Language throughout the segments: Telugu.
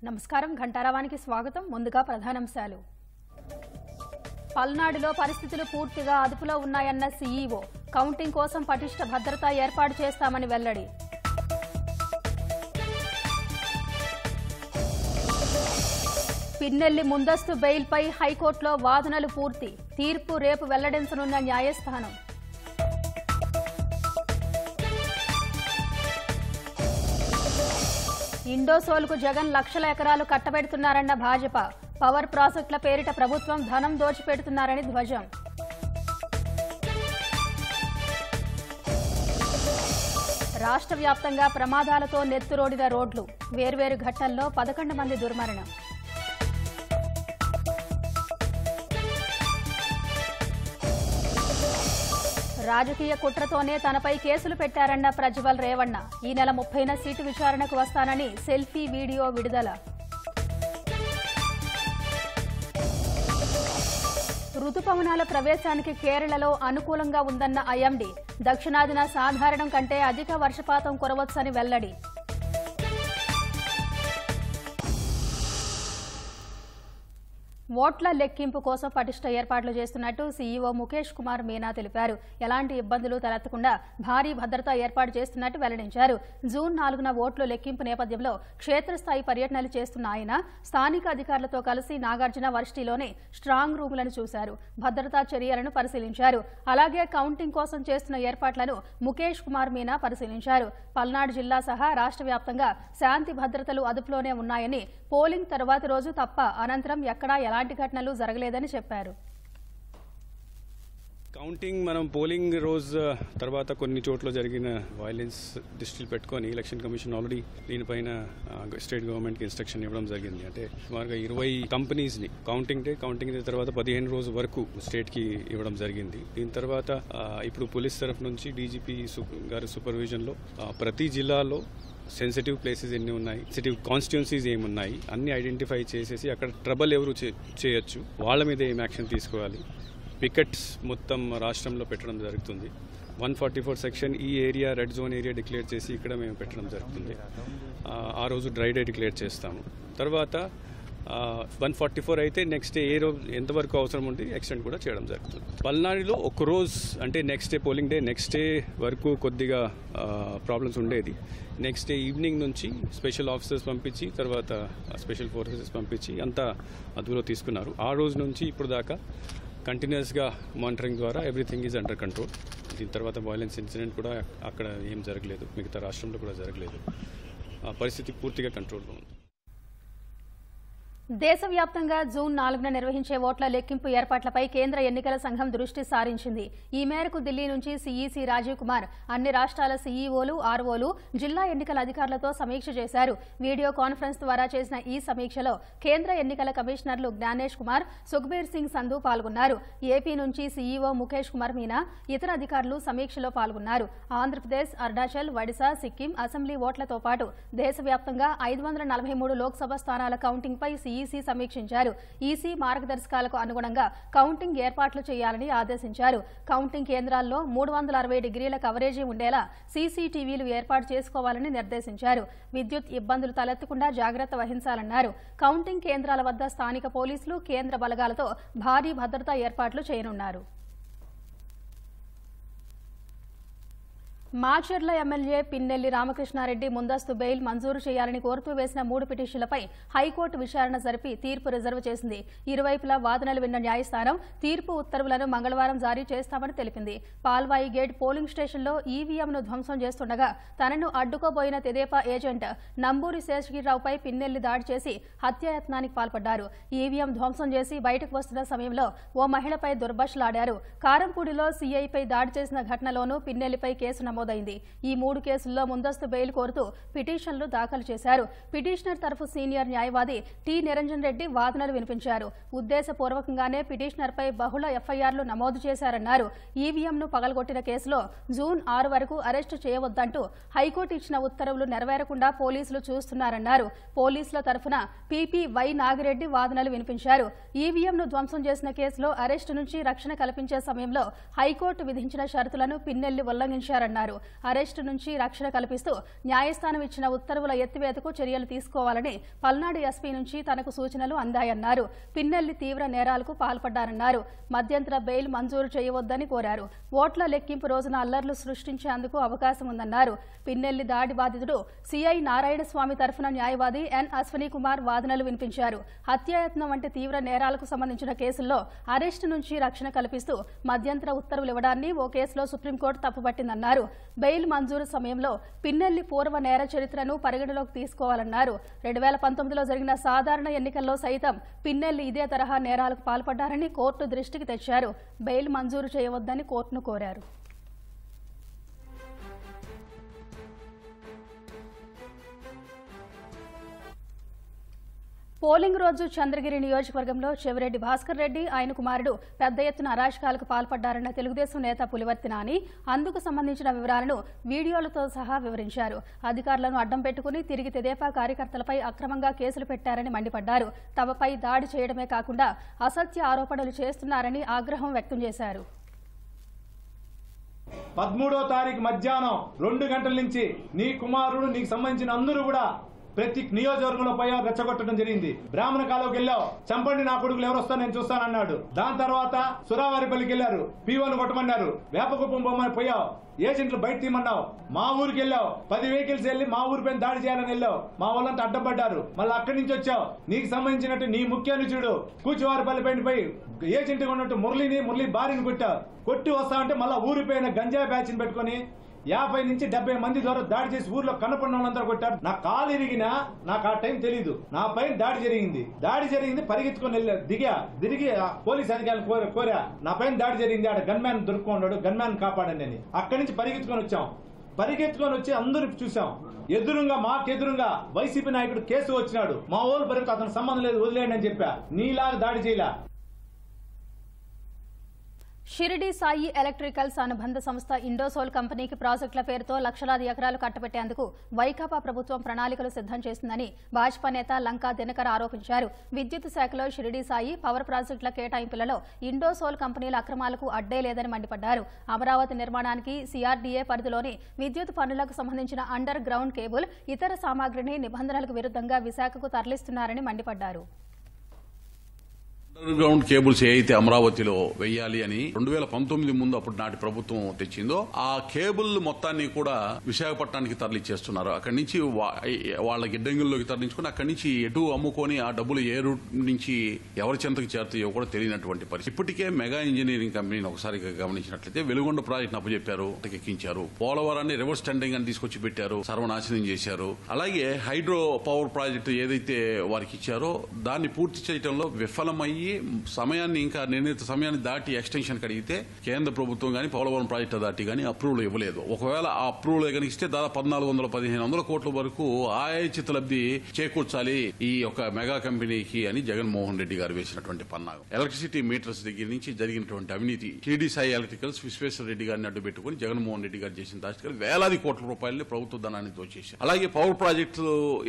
నమస్కారం ఘంటారావానికి స్వాగతం. ముందుగా ప్రధానాంశాలు. పల్నాడులో పరిస్థితులు పూర్తిగా అదుపులో ఉన్నాయన్న సీఈఓ. కౌంటింగ్ కోసం పటిష్ట భద్రత ఏర్పాటు చేస్తామని వెల్లడి. పిన్నెల్లి ముందస్తు బెయిల్పై హైకోర్టులో వాదనలు పూర్తి. తీర్పు రేపు వెల్లడించనున్న న్యాయస్థానం. ఇండోసోల్కు జగన్ లక్షల ఎకరాలు కట్టబెడుతున్నారన్న భాజపా. పవర్ ప్రాజెక్టుల పేరిట ప్రభుత్వం ధనం దోచిపెడుతున్నారని ధ్వజం. రాష్ట్ర వ్యాప్తంగా ప్రమాదాలతో నెత్తురోడిన రోడ్లు. వేర్వేరు ఘట్టంలో 11 మంది దుర్మరణం. రాజకీయ కుట్రతోనే తనపై కేసులు పెట్టారన్న ప్రజ్వల్ రేవణ్ణ. ఈ నెల 30న సీటు విచారణకు వస్తానని సెల్ఫీ వీడియో విడుదల. రుతుపవనాల ప్రవేశానికి కేరళలో అనుకూలంగా ఉందన్న ఐఎండీ. దక్షిణాదిన సాధారణం కంటే అధిక వర్షపాతం కురవచ్చని వెల్లడి. ఓట్ల లెక్కింపు కోసం పటిష్ట ఏర్పాట్లు చేస్తున్నట్టు సీఈఓ ముఖేష్ కుమార్ మీనా తెలిపారు. ఎలాంటి ఇబ్బందులు తలెత్తకుండా భారీ భద్రత ఏర్పాటు చేస్తున్నట్టు వెల్లడించారు. జూన్ 4న ఓట్లు లెక్కింపు నేపథ్యంలో క్షేత్రస్థాయి పర్యటనలు చేస్తున్న ఆయన స్థానిక అధికారులతో కలిసి నాగార్జున వర్సిటీలోని స్ట్రాంగ్ రూములను చూశారు. భద్రతా చర్యలను పరిశీలించారు. అలాగే కౌంటింగ్ కోసం చేస్తున్న ఏర్పాట్లను ముఖేష్ కుమార్ మీనా పరిశీలించారు. పల్నాడు జిల్లా సహా రాష్ట్ర వ్యాప్తంగా శాంతి భద్రతలు అదుపులోనే ఉన్నాయని, పోలింగ్ తర్వాతి రోజు తప్ప అనంతరం ఎక్కడా ఎలాంటి ఘటనలు జరగలేదని చెప్పారు. కౌంటింగ్ మనం పోలింగ్ రోజు తర్వాత కొన్ని చోట్ల జరిగిన వైలెన్స్ దృష్టిలో పెట్టుకొని ఎలక్షన్ కమిషన్ ఆల్రెడీ దీనిపైన స్టేట్ గవర్నమెంట్కి ఇన్స్ట్రక్షన్ ఇవ్వడం జరిగింది. అంటే సుమారుగా 20 కంపెనీస్ని కౌంటింగ్ డే తర్వాత 15 రోజు వరకు స్టేట్కి ఇవ్వడం జరిగింది. దీని తర్వాత ఇప్పుడు పోలీస్ తరఫు నుంచి డీజీపీ గారి సూపర్విజన్లో ప్రతి జిల్లాలో సెన్సిటివ్ ప్లేసెస్ ఎన్ని ఉన్నాయి, సెన్సిటివ్ కాన్స్టిట్యున్సీస్ ఏమున్నాయి అన్ని ఐడెంటిఫై చేసేసి అక్కడ ట్రబుల్ ఎవరు చేయొచ్చు, వాళ్ళ మీద ఏం యాక్షన్ తీసుకోవాలి, పికెట్స్ మొత్తం రాష్ట్రంలో పెట్టడం జరుగుతుంది. 144 సెక్షన్ ఈ area red zone area declare చేసి ఇక్కడ మేము పెట్టడం జరుగుతుంది. ఆ రోజు డ్రై డే డిక్లేర్ చేస్తాము. తర్వాత 144 అయితే నెక్స్ట్ డే ఏ రోజు ఎంతవరకు అవసరం ఉంటే ఎక్స్టెండ్ కూడా చేయడం జరుగుతుంది. పల్నాడులో ఒక రోజు అంటే next day polling day next day వరకు కొద్దిగా ప్రాబ్లమ్స్ ఉండేది. నెక్స్ట్ డే ఈవినింగ్ నుంచి స్పెషల్ ఆఫీసర్స్ పంపించి తర్వాత స్పెషల్ ఫోర్సెస్ పంపించి అంతా అదుపులో తీసుకున్నారు. ఆ రోజు నుంచి ఇప్పుడు దాకా కంటిన్యూస్గా మానిటరింగ్ ద్వారా ఎవ్రీథింగ్ ఈజ్ అండర్ కంట్రోల్. దీని తర్వాత వైలెన్స్ ఇన్సిడెంట్ కూడా అక్కడ ఏం జరగలేదు, మిగతా రాష్ట్రంలో కూడా జరగలేదు. పరిస్థితి పూర్తిగా కంట్రోల్లో ఉంది. దేశవ్యాప్తంగా జూన్ 4న నిర్వహించే ఓట్ల లెక్కింపు ఏర్పాట్లపై కేంద్ర ఎన్నికల సంఘం దృష్టి సారించింది. ఈ మేరకు ఢిల్లీ నుంచి సీఈసీ రాజీవ్ కుమార్ అన్ని రాష్ట్రాల సీఈఓలు, ఆర్ఓలు, జిల్లా ఎన్నికల అధికారులతో సమీక్ష చేశారు. వీడియో కాన్ఫరెన్స్ ద్వారా చేసిన ఈ సమీక్షలో కేంద్ర ఎన్నికల కమిషనర్లు జ్ఞానేష్ కుమార్, సుఖ్బీర్ సింగ్ సంధు పాల్గొన్నారు. ఏపీ నుంచి సీఈఓ ముఖేష్ కుమార్ మీనా, ఇతర అధికారులు సమీక్షలో పాల్గొన్నారు. ఆంధ్రప్రదేశ్, అరుణాచల్, ఒడిశా, సిక్కిం అసెంబ్లీ ఓట్లతో పాటు దేశవ్యాప్తంగా 543 లోక్సభ స్థానాల కౌంటింగ్పై ఈసీ సమీక్షించారు. ఈసీ మార్గదర్శకాలకు అనుగుణంగా కౌంటింగ్ ఏర్పాట్లు చేయాలని ఆదేశించారు. కౌంటింగ్ కేంద్రాల్లో 360 డిగ్రీల కవరేజీ ఉండేలా సీసీటీవీలు ఏర్పాటు చేసుకోవాలని నిర్దేశించారు. విద్యుత్ ఇబ్బందులు తలెత్తకుండా జాగ్రత్త వహించాలన్నారు. కౌంటింగ్ కేంద్రాల వద్ద స్థానిక పోలీసులు, కేంద్ర బలగాలతో భారీ భద్రతా ఏర్పాట్లు చేయనున్నారు. మాచర్ల ఎమ్మెల్యే పిన్నెల్లి రామకృష్ణారెడ్డి ముందస్తు బెయిల్ మంజూరు చేయాలని కోరుతూ వేసిన 3 పిటిషన్లపై హైకోర్టు విచారణ జరిపి తీర్పు రిజర్వ్ చేసింది. ఇరువైపులా వాదనలు విన్న న్యాయస్థానం తీర్పు ఉత్తర్వులను మంగళవారం జారీ చేస్తామని తెలిపింది. పాల్వాయి గేట్ పోలింగ్ స్టేషన్లో ఈవీఎంను ధ్వంసం చేస్తుండగా తనను అడ్డుకోబోయిన తెదేపా ఏజెంట్ నంబూరి శేషగిరిరావుపై పిన్నెల్లి దాడి చేసి హత్యాయత్నానికి పాల్పడ్డారు. ఈవీఎం ధ్వంసం చేసి బయటకు వస్తున్న సమయంలో ఓ మహిళపై దుర్భాషలాడారు. కారంపూడిలో సీఐపై దాడి చేసిన ఘటనలోనూ పిన్నెల్లిపై కేసు నమోదైంది. ఈ 3 కేసుల్లో ముందస్తు బెయిల్ కోరుతూ పిటిషన్లు దాఖలు చేశారు. పిటిషనర్ తరఫు సీనియర్ న్యాయవాది టి నిరంజన్ రెడ్డి వాదనలు వినిపించారు. ఉద్దేశపూర్వకంగానే పిటిషనర్పై బహుళ ఎఫ్ఐఆర్లు నమోదు చేశారన్నారు. ఈవీఎంను పగలగొట్టిన కేసులో జూన్ 6 వరకు అరెస్టు చేయవద్దంటూ హైకోర్టు ఇచ్చిన ఉత్తర్వులు నెరవేరకుండా పోలీసులు చూస్తున్నారన్నారు. పోలీసుల తరఫున పీపీ వై నాగిరెడ్డి వాదనలు వినిపించారు. ఈవీఎంను ధ్వంసం చేసిన కేసులో అరెస్టు నుంచి రక్షణ కల్పించే సమయంలో హైకోర్టు విధించిన షరతులను పిన్నెల్లి ఉల్లంఘించారన్నారు. అన్నారు. అరెస్టు నుంచి రక్షణ కల్పిస్తూ న్యాయస్థానం ఇచ్చిన ఉత్తర్వుల ఎత్తివేతకు చర్యలు తీసుకోవాలని పల్నాడు ఎస్పీ నుంచి తనకు సూచనలు అందాయన్నారు. పిన్నెల్లి తీవ్ర నేరాలకు పాల్పడ్డారన్నారు. మధ్యంతర బెయిల్ మంజూరు చేయవద్దని కోరారు. ఓట్ల లెక్కింపు రోజున అల్లర్లు సృష్టించేందుకు అవకాశం ఉందన్నారు. పిన్నెల్లి దాడి బాధితుడు సిఐ నారాయణస్వామి తరఫున న్యాయవాది ఎన్ అశ్వనీ కుమార్ వాదనలు వినిపించారు. హత్యాయత్నం వంటి తీవ్ర నేరాలకు సంబంధించిన కేసుల్లో అరెస్టు నుంచి రక్షణ కల్పిస్తూ మధ్యంతర ఉత్తర్వులు ఇవ్వడాన్ని ఓ కేసులో సుప్రీంకోర్టు తప్పుపట్టిందన్నారు. బెయిల్ మంజూరు సమయంలో పిన్నెల్లి పూర్వ నేర చరిత్రను పరిగణలోకి తీసుకోవాలన్నారు. 2019లో జరిగిన సాధారణ ఎన్నికల్లో సైతం పిన్నెల్లి ఇదే తరహా నేరాలకు పాల్పడ్డారని కోర్టు దృష్టికి తెచ్చారు. బెయిల్ మంజూరు చేయవద్దని కోర్టును కోరారు. పోలింగ్ రోజు చంద్రగిరి నియోజకవర్గంలో చెవిరెడ్డి భాస్కర్ రెడ్డి ఆయన కుమారుడు పెద్ద ఎత్తున అరాచకాలకు పాల్పడ్డారన్న తెలుగుదేశం నేత పులివర్తి నాని అందుకు సంబంధించిన వివరాలను వీడియోలతో సహా వివరించారు. అధికారులను అడ్డం పెట్టుకుని తిరిగి తెదేపా కార్యకర్తలపై అక్రమంగా కేసులు పెట్టారని మండిపడ్డారు. తమపై దాడి చేయడమే కాకుండా అసత్య ఆరోపణలు చేస్తున్నారని ఆగ్రహం వ్యక్తం చేశారు. 13వ తారీఖు మధ్యాహ్నం 2 గంటల నుంచి నీ కుమారుడు నీకు సంబంధించిన అందరూ కూడా ప్రతి నియోజకవర్గంలో పోయా రెచ్చగొట్టడం జరిగింది. బ్రాహ్మణ కాలువకి వెళ్ళావు, చంపండి నా కొడుకులు ఎవరు వస్తా నేను చూస్తానన్నాడు. దాని తర్వాత సురావారిపల్లికి వెళ్ళారు, పీఓను కొట్టమన్నారు. వేపకుప్పం బొమ్మని పోయావు, ఏజెంట్లు బయట తీయమన్నావు. మా ఊరికి వెళ్ళావు, 10 వెహికల్స్ వెళ్ళి మా ఊరి పైన దాడి చేయాలని వెళ్ళావు. మా వాళ్ళంతా అడ్డపడ్డారు. మళ్ళీ అక్కడి నుంచి వచ్చావు. నీకు సంబంధించినట్టు నీ ముఖ్య అనుచరుడు కూచివారిపల్లి పైన పోయి ఏజెంట్ ఉన్నట్టు మురళి భార్యను కొట్టావు. కొట్టి వస్తామంటే మళ్ళీ ఊరి పైన గంజాయి బ్యాచ్ని పెట్టుకుని 50 నుంచి 70 మంది ద్వారా దాడి చేసి ఊర్లో కనపడిన వాళ్ళంతా కొట్టారు. నా కాలు ఇరిగినా నాకు ఆ టైం తెలీదు. నా పైన దాడి జరిగింది పరిగెత్తుకొని తిరిగి పోలీస్ అధికారులను కోరా. నా పైన దాడి జరిగింది, ఆడ గన్ మ్యాన్ దొరుకున్నాడు, గన్ మ్యాన్ కాపాడండి అని. అక్కడి నుంచి పరిగెత్తుకొని వచ్చి అందరూ చూసాం. మాకెదురుగా వైసీపీ నాయకుడు కేసు వచ్చినాడు. మా ఊరు పరిగెత్తు, అతను సంబంధం లేదు, వదిలేయండి అని చెప్పా. నీలాగా దాడి చేయలే. షిరిడి సాయి ఎలక్ట్రికల్స్ అనుబంధ సంస్థ ఇండోసోల్ కంపెనీకి ప్రాజెక్టుల పేరుతో లక్షలాది ఎకరాలు కట్టబెట్టేందుకు వైకాపా ప్రభుత్వం ప్రణాళికలు సిద్ధం చేసిందని భాజపా నేత లంకా దినకర్ ఆరోపించారు. విద్యుత్ శాఖలో షిరిడి సాయి పవర్ ప్రాజెక్టుల కేటాయింపులలో ఇండోసోల్ కంపెనీల అక్రమాలకు అడ్డే లేదని మండిపడ్డారు. అమరావతి నిర్మాణానికి సిఆర్డీఏ పరిధిలోని విద్యుత్ పనులకు సంబంధించిన అండర్ గ్రౌండ్ కేబుల్, ఇతర సామాగ్రిని నిబంధనలకు విరుద్ధంగా విశాఖకు తరలిస్తున్నారని మండిపడ్డారు. అండర్ గ్రౌండ్ కేబుల్స్ ఏదైతే అమరావతిలో వెయ్యాలి అని 2019 ముందు అప్పుడు నాటి ప్రభుత్వం తెచ్చిందో ఆ కేబుల్ మొత్తాన్ని కూడా విశాఖపట్నానికి తరలిచ్చేస్తున్నారు. అక్కడి నుంచి వాళ్ళ గిడ్డంగుల్లోకి తరలించుకుని అక్కడి నుంచి ఎటు అమ్ముకొని ఆ డబ్బులు ఏ రూట్ నుంచి ఎవరి చెంతకు చేరుతాయో కూడా తెలియనటువంటి పరిస్థితి. ఇప్పటికే మెగా ఇంజనీరింగ్ కంపెనీని ఒకసారి గమనించినట్లయితే వెలుగొండ ప్రాజెక్ట్ అప్పచెప్పారు, ఎక్కించారు. పోలవరాన్ని రివర్స్ టెండరింగ్ అని తీసుకొచ్చి పెట్టారు, సర్వనాశనం చేశారు. అలాగే హైడ్రో పవర్ ప్రాజెక్టు ఏదైతే వారికి ఇచ్చారో దాన్ని పూర్తి చేయడంలో విఫలమయ్యి సమయాన్ని ఇంకా నిర్ణీత సమయాన్ని దాటి ఎక్స్టెన్షన్ అడిగితే కేంద్ర ప్రభుత్వం గానీ పోలవరం ప్రాజెక్టు దాటి గానీ అప్రూవల్ ఇవ్వలేదు. ఒకవేళ ఆ అప్రూవల్ కనుక ఇస్తే దాదాపు 1400-1500 కోట్ల వరకు ఆయాచిత లబ్ధి చేకూర్చాలి ఈ యొక్క మెగా కంపెనీకి అని జగన్మోహన్ రెడ్డి గారు వేసినటువంటి పన్నాగం. ఎలక్ట్రిసిటీ మీటర్స్ దగ్గర నుంచి జరిగినటువంటి అవినీతి షిరిడి సాయి ఎలక్ట్రికల్స్ విశ్వేశ్వర రెడ్డి గారిని అడ్డు పెట్టుకుని జగన్మోహన్ రెడ్డి గారు చేసిన దాచికలు వేలాది కోట్ల రూపాయలని ప్రభుత్వ ధనాన్ని దోచేశారు. అలాగే పవర్ ప్రాజెక్టు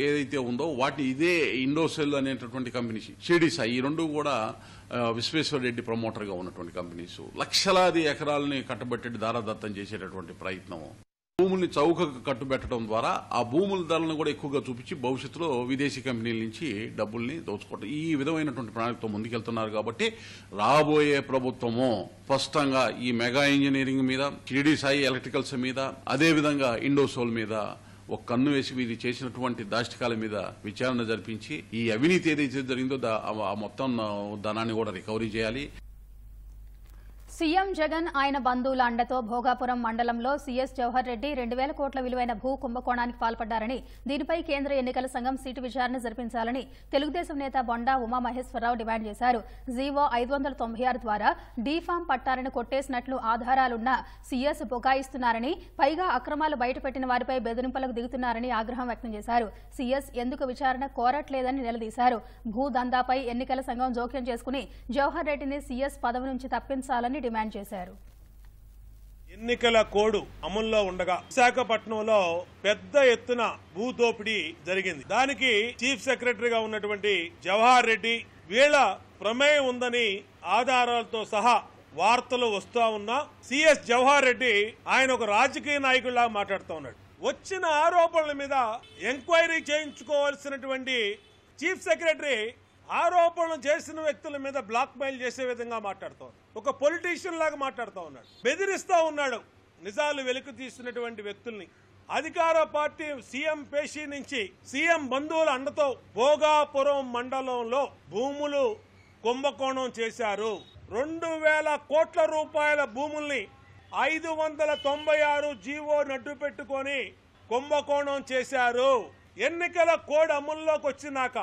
ఏదైతే ఉందో వాటిని ఇదే ఇండోసెల్ అనేటటువంటి కంపెనీ షిరిడి సాయి ఈ రెండు కూడా విశ్వేశ్వర రెడ్డి ప్రమోటర్ గా ఉన్నటువంటి కంపెనీస్ లక్షలాది ఎకరాలని కట్టబెట్టి దారాదత్తం చేసేటటువంటి ప్రయత్నం, భూముల్ని చౌకగా కట్టుబెట్టడం ద్వారా ఆ భూముల ధరలను కూడా ఎక్కువగా చూపించి భవిష్యత్తులో విదేశీ కంపెనీల నుంచి డబ్బుల్ని దోచుకోవడం, ఈ విధమైనటువంటి ప్రణాళికతో ముందుకెళ్తున్నారు. కాబట్టి రాబోయే ప్రభుత్వము స్పష్టంగా ఈ మెగా ఇంజనీరింగ్ మీద, షిరిడి సాయి ఎలక్ట్రికల్స్ మీద, అదేవిధంగా ఇండోసోల్ మీద ఒక కన్ను వేసి వీరి చేసినటువంటి దాష్టికాల మీద విచారణ జరిపించి ఈ అవినీతి ఏదైతే జరిగిందో ఆ మొత్తం ధనాన్ని కూడా రికవరీ చేయాలి. సీఎం జగన్ ఆయన బంధువుల అండతో భోగాపురం మండలంలో సీఎస్ జవహర్ రెడ్డి 2000 కోట్ల విలువైన భూ కుంభకోణానికి పాల్పడ్డారని, దీనిపై కేంద్ర ఎన్నికల సంఘం సీటు విచారణ జరిపించాలని తెలుగుదేశం నేత బొండా ఉమామహేశ్వరరావు డిమాండ్ చేశారు. జీవో 596 ద్వారా డీఫామ్ పట్టాలను కొట్టేసినట్లు ఆధారాలున్నా సీఎస్ బొగాయిస్తున్నారని, పైగా అక్రమాలు బయటపెట్టిన వారిపై బెదిరింపులకు దిగుతున్నారని ఆగ్రహం వ్యక్తం చేశారు. సీఎస్ ఎందుకు విచారణ కోరట్లేదని నిలదీశారు. భూ దందాపై ఎన్నికల సంఘం జోక్యం చేసుకుని జవహర్ రెడ్డిని సీఎస్ పదవి నుంచి తప్పించాలని డిమాండ్ చేశారు. ఎన్నికల కోడ్ అమల్లో ఉండగా విశాఖపట్నంలో పెద్ద ఎత్తున భూ దోపిడీ జరిగింది. దానికి చీఫ్ సెక్రటరీగా ఉన్నటువంటి జవహర్ రెడ్డి వీళ్ల ప్రమేయం ఉందని ఆధారాలతో సహా వార్తలు వస్తా ఉన్నా సిఎస్ జవహర్ రెడ్డి ఆయన ఒక రాజకీయ నాయకుడిలా మాట్లాడుతూ ఉన్నాడు. వచ్చిన ఆరోపణల మీద ఎంక్వైరీ చేయించుకోవాల్సినటువంటి చీఫ్ సెక్రటరీ ఆరోపణలు చేసిన వ్యక్తుల మీద బ్లాక్ మెయిల్ చేసే విధంగా మాట్లాడుతూ ఉన్నాడు. ఒక పొలిటీషియన్ లాగా మాట్లాడుతూ ఉన్నాడు, బెదిరిస్తూ ఉన్నాడు నిజాలు వెలికి తీసినటువంటి వ్యక్తుల్ని. అధికార పార్టీ సీఎం పేషీ నుంచి సీఎం బంధువుల అండతో భోగాపురం మండలంలో భూములు కుంభకోణం చేశారు. 2,000 కోట్ల రూపాయల భూముల్ని 596 జీవో నడ్డు పెట్టుకొని కుంభకోణం చేశారు. ఎన్నికల కోడ్ అమల్లోకి వచ్చినాక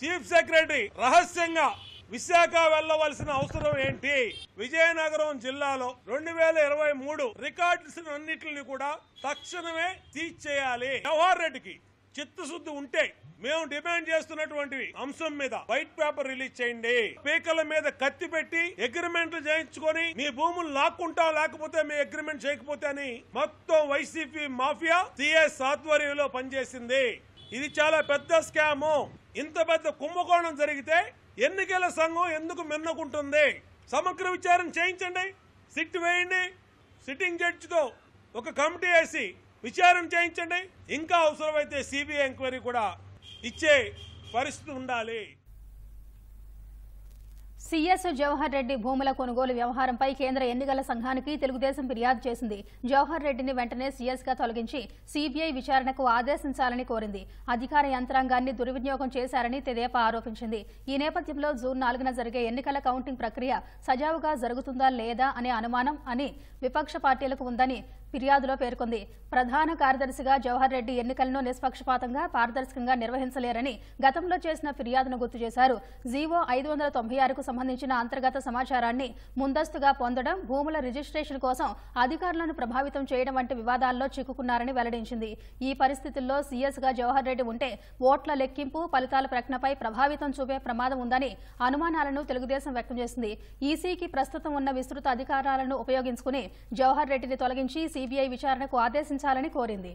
చీఫ్ సెక్రటరీ రహస్యంగా విశాఖ వెళ్లవలసిన అవసరం ఏంటి? విజయనగరం జిల్లాలో 2023 రికార్డ్స్ అన్నింటినీ కూడా తక్షణమే సీజ్ చేయాలి. జవహర్ రెడ్డికి చిత్తశుద్ధి ఉంటే మేము డిమాండ్ చేస్తున్నటువంటి అంశం మీద వైట్ పేపర్ రిలీజ్ చేయండి. పీకల మీద కత్తి పెట్టి అగ్రిమెంట్లు చేయించుకొని మీ భూములు లాక్కుంటాం, లేకపోతే మీ అగ్రిమెంట్ చేయకపోతే అని మొత్తం వైసీపీ మాఫియా సిఎస్ ఆధ్వర్యంలో పనిచేసింది. ఇది చాలా పెద్ద స్కాము. ఇంత పెద్ద కుంభకోణం జరిగితే ఎన్నికల సంఘం ఎందుకు మిన్నకుంటుంది? సమగ్ర విచారణ చేయించండి, సిట్ వేయండి, సిట్టింగ్ జడ్జితో ఒక కమిటీ వేసి విచారణ చేయించండి. ఇంకా అవసరమైతే సిబిఐ ఎంక్వైరీ కూడా ఇచ్చే పరిస్థితి ఉండాలి. సీఎస్ జవహర్ రెడ్డి భూముల కొనుగోలు వ్యవహారంపై కేంద్ర ఎన్నికల సంఘానికి తెలుగుదేశం ఫిర్యాదు చేసింది. జవహర్ రెడ్డిని వెంటనే సీఎస్గా తొలగించి సీబీఐ విచారణకు ఆదేశించాలని కోరింది. అధికార యంత్రాంగాన్ని దుర్వినియోగం చేశారని తెదేపా ఆరోపించింది. ఈ నేపథ్యంలో జూన్ 4న జరిగే ఎన్నికల కౌంటింగ్ ప్రక్రియ సజావుగా జరుగుతుందా లేదా అనే అనుమానం అని విపక్ష పార్టీలకు ఉందని ఫిర్యాదులో పేర్కొంది. ప్రధాన కార్యదర్శిగా జవహర్ రెడ్డి ఎన్నికలను నిష్పక్షపాతంగా పారదర్శకంగా నిర్వహించలేరని గతంలో చేసిన ఫిర్యాదును గుర్తు చేశారు. జీవో 596కు సంబంధించిన అంతర్గత సమాచారాన్ని ముందస్తుగా పొందడం, భూముల రిజిస్ట్రేషన్ కోసం అధికారులను ప్రభావితం చేయడం వంటి వివాదాల్లో చిక్కుకున్నారని వెల్లడించింది. ఈ పరిస్థితుల్లో సీఎస్గా జవహర్ రెడ్డి ఉంటే ఓట్ల లెక్కింపు, ఫలితాల ప్రకటనపై ప్రభావితం చూపే ప్రమాదం ఉందని అనుమానాలను తెలుగుదేశం వ్యక్తం చేసింది. ఈసీకి ప్రస్తుతం ఉన్న విస్తృత అధికారాలను ఉపయోగించుకుని జవహర్ రెడ్డిని తొలగించి సీబీఐ విచారణకు ఆదేశించాలని కోరింది.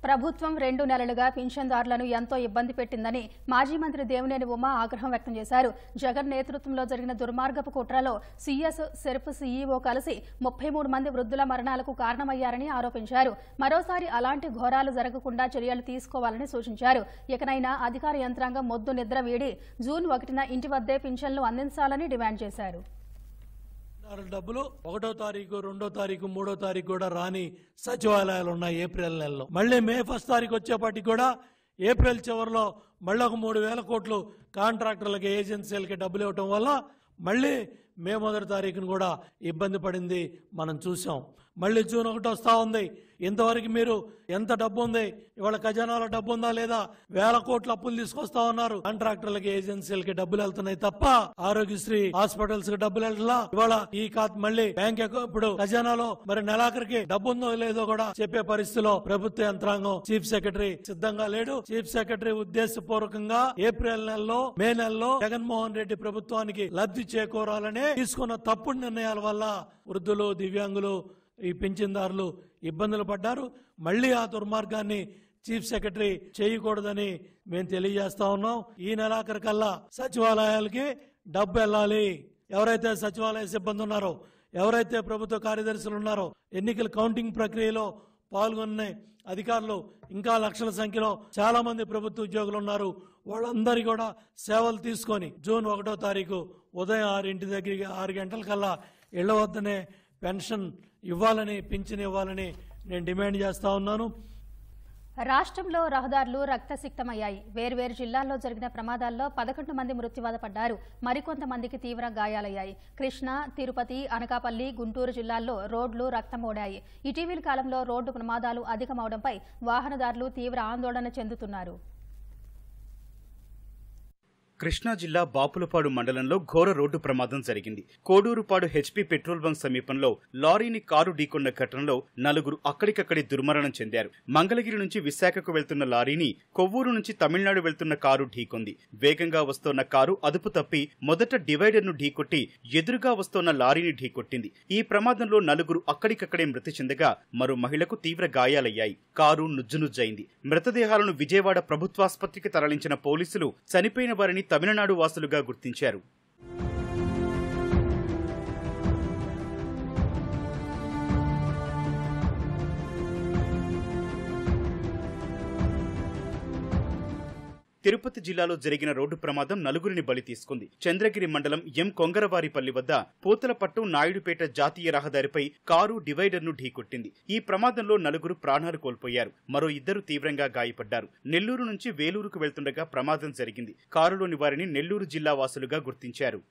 ప్రభుత్వం 2 నెలలుగా పింఛన్దారులను ఎంతో ఇబ్బంది పెట్టిందని మాజీ మంత్రి దేవినేని ఉమా ఆగ్రహం వ్యక్తం చేశారు. జగన్ నేతృత్వంలో జరిగిన దుర్మార్గపు కుట్రలో సీఎస్, సెర్ప్ సీఈఓ కలిసి 33 మంది వృద్ధుల మరణాలకు కారణమయ్యారని ఆరోపించారు. మరోసారి అలాంటి ఘోరాలు జరగకుండా చర్యలు తీసుకోవాలని సూచించారు. ఇకనైనా అధికార యంత్రాంగం మొద్దు నిద్ర వీడి జూన్ 1న ఇంటి వద్దే పింఛన్లు అందించాలని డిమాండ్ చేశారు. డబ్బులు 1వ తారీఖు, 2వ తారీఖు, 3వ తారీఖు కూడా రాని సచివాలయాలు ఉన్నాయి ఏప్రిల్ నెలలో. మళ్ళీ మే 1 తారీఖు వచ్చేపాటికి కూడా ఏప్రిల్ చివరిలో మళ్ళీ ఒక 3,000 కోట్లు కాంట్రాక్టర్లకి, ఏజెన్సీలకి డబ్బులు ఇవ్వటం వల్ల మళ్ళీ మే 1 తారీఖును కూడా ఇబ్బంది పడింది మనం చూసాం. మళ్ళీ జూన్ 1 వస్తా ఉంది. ఇంతవరకు మీరు ఎంత డబ్బు ఉంది, ఇవాళ ఖజానాలో డబ్బు ఉందా లేదా? 1,000 కోట్ల అప్పులు తీసుకొస్తా ఉన్నారు. కాంట్రాక్టర్లకి, ఏజెన్సీలకి డబ్బులు వెళ్తున్నాయి తప్ప ఆరోగ్యశ్రీ హాస్పిటల్స్ కి డబ్బులు వెళ్తలా. ఇవాళ ఈ మళ్ళీ బ్యాంక్ ఇప్పుడు ఖజానాలో మరి నెలాఖరికి డబ్బు ఉందో లేదో కూడా చెప్పే పరిస్థితిలో ప్రభుత్వ యంత్రాంగం, చీఫ్ సెక్రటరీ సిద్ధంగా లేడు. చీఫ్ సెక్రటరీ ఉద్దేశపూర్వకంగా ఏప్రిల్ నెలలో, మే నెలలో జగన్మోహన్ రెడ్డి ప్రభుత్వానికి లబ్ధి చేకూరాలనే తీసుకున్న తప్పుడు నిర్ణయాల వల్ల వృద్ధులు, దివ్యాంగులు, ఈ పింఛన్దారులు ఇబ్బందులు పడ్డారు. మళ్లీ ఆ దుర్మార్గాన్ని చీఫ్ సెక్రటరీ చేయకూడదని మేము తెలియజేస్తా ఉన్నాం. ఈ నెలాఖరికల్లా సచివాలయాలకి డబ్బు వెళ్ళాలి. ఎవరైతే సచివాలయ సిబ్బంది ఉన్నారో, ఎవరైతే ప్రభుత్వ కార్యదర్శులు ఉన్నారో, ఎన్నికల కౌంటింగ్ ప్రక్రియలో పాల్గొనే అధికారులు, ఇంకా లక్షల సంఖ్యలో చాలా మంది ప్రభుత్వ ఉద్యోగులు ఉన్నారు. వాళ్ళందరి కూడా సేవలు తీసుకొని జూన్ 1వ తారీఖు ఉదయం 6 గంటలకల్లా ఇళ్ల వద్దనే పెన్షన్ ఇవ్వాలని, పింఛన్ ఇవ్వాలని నేను డిమాండ్ చేస్తా ఉన్నాను. రాష్ట్రంలో రహదారులు రక్తసిక్తమయ్యాయి. వేర్వేరు జిల్లాల్లో జరిగిన ప్రమాదాల్లో 11 మంది మృత్యువాత పడ్డారు. మరికొంతమందికి తీవ్ర గాయాలయ్యాయి. కృష్ణా, తిరుపతి, అనకాపల్లి, గుంటూరు జిల్లాల్లో రోడ్లు రక్తమోడాయి. ఇటీవలి కాలంలో రోడ్డు ప్రమాదాలు అధికమవడంపై వాహనదారులు తీవ్ర ఆందోళన చెందుతున్నారు. కృష్ణా జిల్లా బాపులపాడు మండలంలో ఘోర రోడ్డు ప్రమాదం జరిగింది. కోడూరుపాడు హెచ్పీ పెట్రోల్ బంక్ సమీపంలో లారీని కారు ఢీకొన్న ఘటనలో 4 అక్కడికక్కడి దుర్మరణం చెందారు. మంగళగిరి నుంచి విశాఖకు వెళ్తున్న లారీని కొవ్వూరు నుంచి తమిళనాడు వెళ్తున్న కారు ఢీకొంది. వేగంగా వస్తోన్న కారు అదుపు తప్పి మొదట డివైడర్ను ఢీకొట్టి ఎదురుగా వస్తోన్న లారీని ఢీకొట్టింది. ఈ ప్రమాదంలో 4 అక్కడికక్కడే మృతి చెందగా మరో మహిళకు తీవ్ర గాయాలయ్యాయి. కారు నుజ్జునుజ్జైంది. మృతదేహాలను విజయవాడ ప్రభుత్వాసుపత్రికి తరలించిన పోలీసులు చనిపోయిన వారిని తమిళనాడు వాసులుగా గుర్తించారు. తిరుపతి జిల్లాలో జరిగిన రోడ్డు ప్రమాదం నలుగురిని బలి తీసుకుంది. చంద్రగిరి మండలం ఎం కొంగరవారిపల్లి వద్ద పూతలపట్టు నాయుడుపేట జాతీయ రహదారిపై కారు డివైడర్ను ఢీకొట్టింది. ఈ ప్రమాదంలో నలుగురు ప్రాణాలు కోల్పోయారు. మరో 2 తీవ్రంగా గాయపడ్డారు. నెల్లూరు నుంచి వేలూరుకు వెళ్తుండగా ప్రమాదం జరిగింది. కారులోని వారిని నెల్లూరు జిల్లా వాసులుగా గుర్తించారు.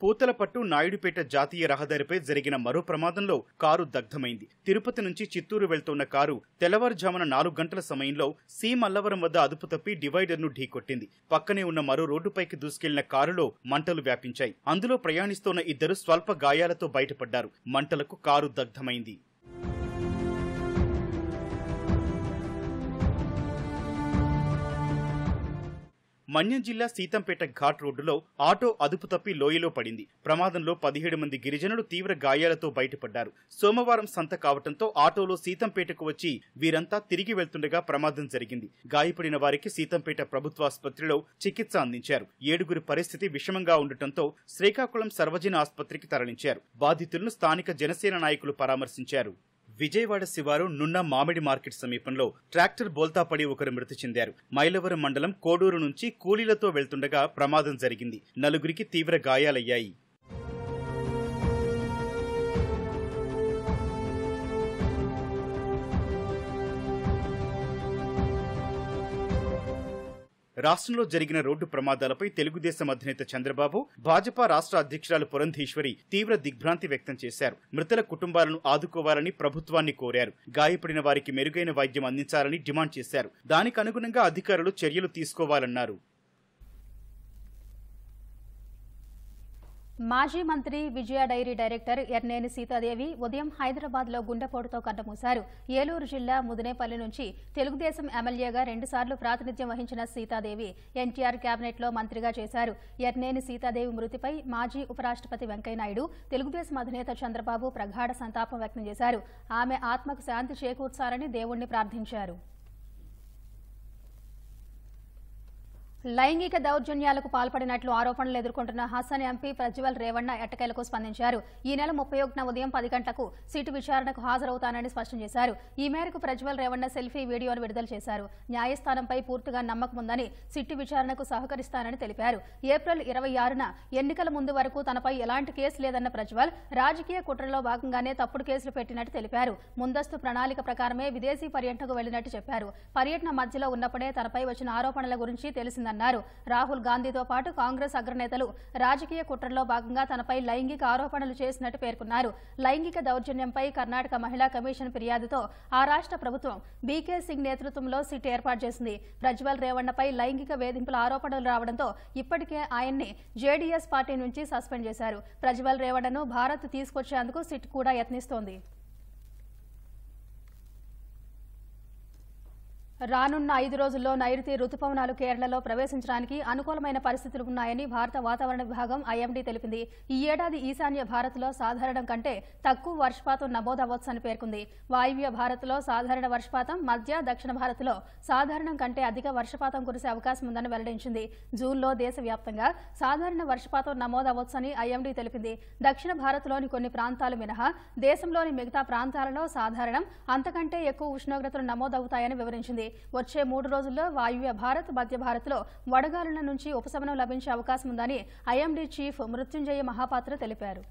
పూతలపట్టు నాయుడుపేట జాతీయ రహదారిపై జరిగిన మరో ప్రమాదంలో కారు దగ్ధమైంది. తిరుపతి నుంచి చిత్తూరు వెళ్తున్న కారు తెల్లవారుజామున 4 గంటల సమయంలో సి మల్లవరం వద్ద అదుపు తప్పి డివైడర్ను ఢీకొట్టింది. పక్కనే ఉన్న మరో రోడ్డుపైకి దూసుకెళ్లిన కారులో మంటలు వ్యాపించాయి. అందులో ప్రయాణిస్తున్న 2 స్వల్ప గాయాలతో బయటపడ్డారు. మంటలకు కారు దగ్ధమైంది. మన్యం జిల్లా సీతంపేట ఘాట్ రోడ్డులో ఆటో అదుపు తప్పి లోయలో పడింది. ప్రమాదంలో 17 మంది గిరిజనులు తీవ్ర గాయాలతో బయటపడ్డారు. సోమవారం సంత కావడంతో ఆటోలో సీతంపేటకు వచ్చి వీరంతా తిరిగి వెళ్తుండగా ప్రమాదం జరిగింది. గాయపడిన వారికి సీతంపేట ప్రభుత్వాసుపత్రిలో చికిత్స అందించారు. 7గురి పరిస్థితి విషమంగా ఉండటంతో శ్రీకాకుళం సర్వజన ఆసుపత్రికి తరలించారు. బాధితులను స్థానిక జనసేన నాయకులు పరామర్శించారు. విజయవాడ శివారు నున్న మామిడి మార్కెట్ సమీపంలో ట్రాక్టర్ బోల్తా పడి ఒకరు మృతి చెందారు. మైలవరం మండలం కోడూరు నుంచి కూలీలతో వెళ్తుండగా ప్రమాదం జరిగింది. 4గురికి తీవ్ర గాయాలయ్యాయి. రాష్ట్రంలో జరిగిన రోడ్డు ప్రమాదాలపై తెలుగుదేశం అధినేత చంద్రబాబు, భాజపా రాష్ట్ర అధ్యక్షురాలు పురంధేశ్వరి తీవ్ర దిగ్భ్రాంతి వ్యక్తం చేశారు. మృతుల కుటుంబాలను ఆదుకోవాలని ప్రభుత్వాన్ని కోరారు. గాయపడిన వారికి మెరుగైన వైద్యం అందించాలని డిమాండ్ చేశారు. దానికి అనుగుణంగా అధికారులు చర్యలు తీసుకోవాలన్నారు. మాజీ మంత్రి విజయ డైరీ డైరెక్టర్ ఎర్నేని సీతాదేవి ఉదయం హైదరాబాద్లో గుండెపోటుతో కన్నుమూశారు. ఏలూరు జిల్లా ముదినేపల్లి నుంచి తెలుగుదేశం ఎమ్మెల్యేగా 2 సార్లు ప్రాతినిధ్యం వహించిన సీతాదేవి ఎన్టీఆర్ కేబినెట్లో మంత్రిగా చేశారు. ఎర్నేని సీతాదేవి మృతిపై మాజీ ఉపరాష్ట్రపతి వెంకయ్యనాయుడు, తెలుగుదేశం అధినేత చంద్రబాబు ప్రగాఢ సంతాపం వ్యక్తం చేశారు. ఆమె ఆత్మకు శాంతి చేకూర్చాలని దేవుణ్ణి ప్రార్థించారు. లైంగిక దౌర్జన్యాలకు పాల్పడినట్లు ఆరోపణలు ఎదుర్కొంటున్న హసన్ ఎంపీ ప్రజ్వల్ రేవణ్ణ ఎట్టకేలకు స్పందించారు. ఈ నెల 31న ఉదయం 10 గంటలకు సిట్ విచారణకు హాజరవుతానని స్పష్టం చేశారు. ఈ మేరకు ప్రజ్వల్ రేవణ్ణ సెల్ఫీ వీడియోను విడుదల చేశారు. న్యాయస్థానంపై పూర్తిగా నమ్మకం ఉందని, సిట్ విచారణకు సహకరిస్తానని తెలిపారు. ఏప్రిల్ 26న ఎన్నికల ముందు వరకు తనపై ఎలాంటి కేసు లేదన్న ప్రజ్వల్ రాజకీయ కుట్రలో భాగంగానే తప్పుడు కేసులు పెట్టినట్టు తెలిపారు. ముందస్తు ప్రణాళిక ప్రకారమే విదేశీ పర్యటనకు వెళ్లినట్టు చెప్పారు. పర్యటన మధ్యలో ఉన్నప్పుడే తనపై వచ్చిన ఆరోపణల గురించి తెలిసిందన్నారు. రాహుల్ గాంధీతో పాటు కాంగ్రెస్ అగ్రనేతలు రాజకీయ కుట్రలో భాగంగా తనపై లైంగిక ఆరోపణలు చేసినట్టు పేర్కొన్నారు. లైంగిక దౌర్జన్యంపై కర్ణాటక మహిళా కమిషన్ ఫిర్యాదుతో ఆ రాష్ట్ర ప్రభుత్వం బీకే సింగ్ నేతృత్వంలో సిట్ ఏర్పాటు చేసింది. ప్రజ్వల్ రేవణ్ణపై లైంగిక వేధింపుల ఆరోపణలు రావడంతో ఇప్పటికే ఆయన్ని జేడీఎస్ పార్టీ నుంచి సస్పెండ్ చేశారు. ప్రజ్వల్ రేవణ్ణను భారత్ తీసుకొచ్చేందుకు సిట్ కూడా యత్నిస్తోంది. రానున్న 5 రోజుల్లో నైరుతి రుతుపవనాలు కేరళలో ప్రవేశించడానికి అనుకూలమైన పరిస్థితులు ఉన్నాయని భారత వాతావరణ విభాగం ఐఎండీ తెలిపింది. ఈ ఏడాది ఈశాన్య భారత్లో సాధారణం కంటే తక్కువ వర్షపాతం నమోదవచ్చని పేర్కొంది. వాయువ్య భారత్లో సాధారణ వర్షపాతం, మధ్య దక్షిణ భారత్లో సాధారణం కంటే అధిక వర్షపాతం కురిసే అవకాశం ఉందని వెల్లడించింది. జూన్లో దేశవ్యాప్తంగా సాధారణ వర్షపాతం నమోదవచ్చని ఐఎండీ తెలిపింది. దక్షిణ భారత్లోని కొన్ని ప్రాంతాలు మినహా దేశంలోని మిగతా ప్రాంతాలలో సాధారణం, అంతకంటే ఎక్కువ ఉష్ణోగ్రతలు నమోదవుతాయని వివరించింది. వచ్చే 3 రోజుల్లో వాయువ్య భారత్, మధ్య భారత్లో వడగాలుల నుంచి ఉపశమనం లభించే అవకాశం ఉందని ఐఎండీ చీఫ్ మృత్యుంజయ మహాపాత్ర తెలిపారు.